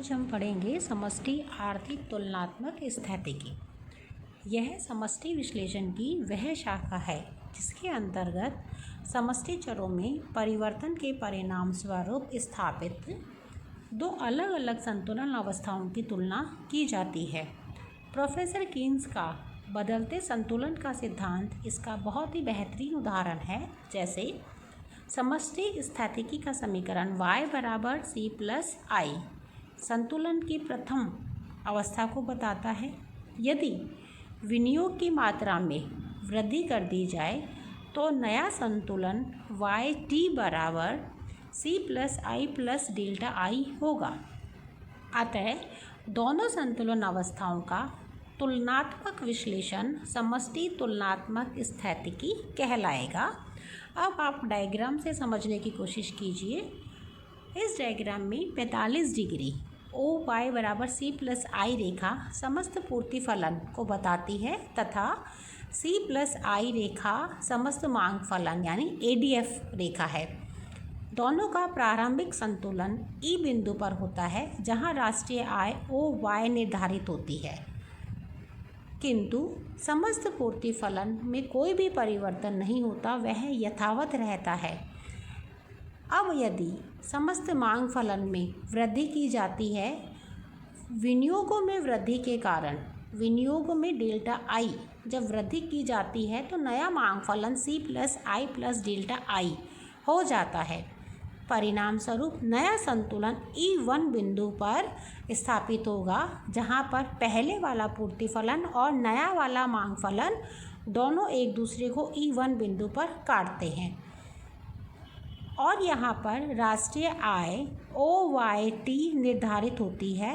आज हम पढ़ेंगे समष्टि आर्थिक तुलनात्मक स्थितिकी। यह समष्टि विश्लेषण की वह शाखा है जिसके अंतर्गत समष्टि चरों में परिवर्तन के परिणाम स्वरूप स्थापित दो अलग अलग संतुलन अवस्थाओं की तुलना की जाती है। प्रोफेसर कीन्स का बदलते संतुलन का सिद्धांत इसका बहुत ही बेहतरीन उदाहरण है। जैसे समष्टि स्थितिकी का समीकरण y बराबर c प्लस आई संतुलन की प्रथम अवस्था को बताता है। यदि विनियोग की मात्रा में वृद्धि कर दी जाए तो नया संतुलन y t बराबर c plus I plus delta आई होगा। अतः दोनों संतुलन अवस्थाओं का तुलनात्मक विश्लेषण समष्टि तुलनात्मक स्थितिकी कहलाएगा। अब आप डायग्राम से समझने की कोशिश कीजिए। इस डायग्राम में 45 डिग्री ओ वाई बराबर सी प्लस आई रेखा समस्त पूर्ति फलन को बताती है तथा सी प्लस आई रेखा समस्त मांग फलन यानी एडीएफ रेखा है। दोनों का प्रारंभिक संतुलन ई बिंदु पर होता है जहां राष्ट्रीय आय ओ वाई निर्धारित होती है, किंतु समस्त पूर्ति फलन में कोई भी परिवर्तन नहीं होता, वह यथावत रहता है। अब यदि समस्त मांग फलन में वृद्धि की जाती है, विनियोगों में वृद्धि के कारण विनियोग में डेल्टा आई जब वृद्धि की जाती है तो नया मांग फलन C plus I plus delta I हो जाता है। परिणाम स्वरूप नया संतुलन E1 बिंदु पर स्थापित होगा जहां पर पहले वाला पूर्ति फलन और नया वाला मांग फलन दोनों एक दूसरे को E1 बिंदु पर काटते हैं और यहां पर राष्ट्रीय आय OYT निर्धारित होती है।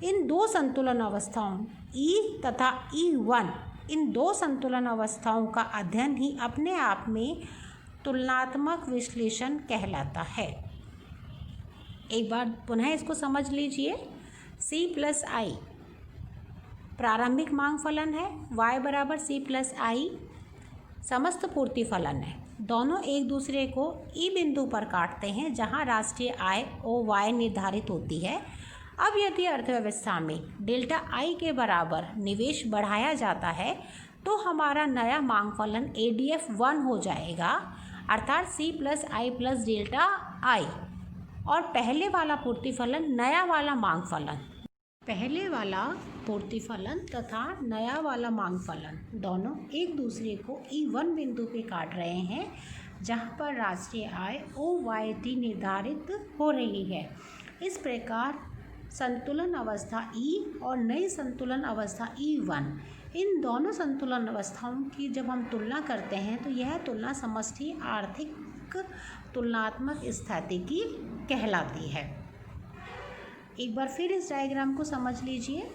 इन दो संतुलन अवस्थाओं E तथा E1 इन दो संतुलन अवस्थाओं का अध्ययन ही अपने आप में तुलनात्मक विश्लेषण कहलाता है। एक बार पुनः इसको समझ लीजिए। C प्लस आई प्रारंभिक मांग फलन है, y बराबर C प्लस आई समस्त पूर्ति फलन है। दोनों एक दूसरे को E बिंदु पर काटते हैं जहां राष्ट्रीय आय OY निर्धारित होती है। अब यदि अर्थव्यवस्था में डेल्टा आई के बराबर निवेश बढ़ाया जाता है तो हमारा नया मांग फलन ADF 1 हो जाएगा, अर्थात C plus I plus delta आई और पहले वाला पूर्ति फलन नया वाला मांग फलन, पहले वाला पूर्ति फलन तथा नया वाला मांग फलन दोनों एक दूसरे को E1 बिंदु पे काट रहे हैं जहां पर राष्ट्रीय आय OYT निर्धारित हो रही है। इस प्रकार संतुलन अवस्था E और नई संतुलन अवस्था E1 इन दोनों संतुलन अवस्थाओं की जब हम तुलना करते हैं तो यह तुलना समष्टि आर्थिक तुलनात्मक स्थितिकी कहलाती है। एक बार फिर इस डायग्राम को समझ लीजिए।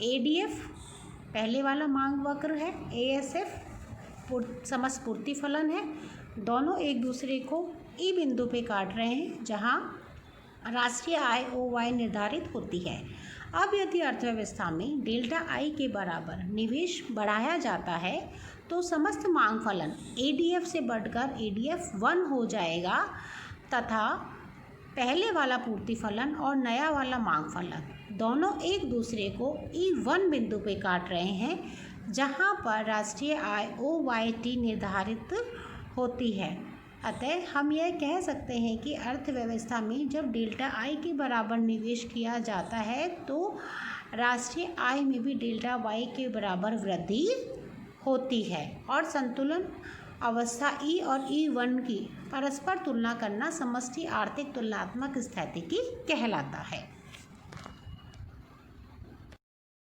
ADF पहले वाला मांग वक्र है, ASF समस्त पूर्ति फलन है। दोनों एक दूसरे को E बिंदु पे काट रहे हैं जहां राष्ट्रीय आय OY निर्धारित होती है। अब यदि अर्थव्यवस्था में डेल्टा आई के बराबर निवेश बढ़ाया जाता है तो समस्त मांग फलन ADF से बढ़कर ADF 1 हो जाएगा तथा पहले वाला पूर्ति फलन और नया वाला मांग फलन दोनों एक दूसरे को E1 बिंदु पे काट रहे हैं जहां पर राष्ट्रीय आय OYT निर्धारित होती है। अतः हम यह कह सकते हैं कि अर्थव्यवस्था में जब डेल्टा आई के बराबर निवेश किया जाता है तो राष्ट्रीय आय में भी डेल्टा वाई के बराबर वृद्धि होती है और संतुलन अवस्था E और E1 की परस्पर तुलना करना समष्टि आर्थिक तुलनात्मक स्थितिकी कहलाता है।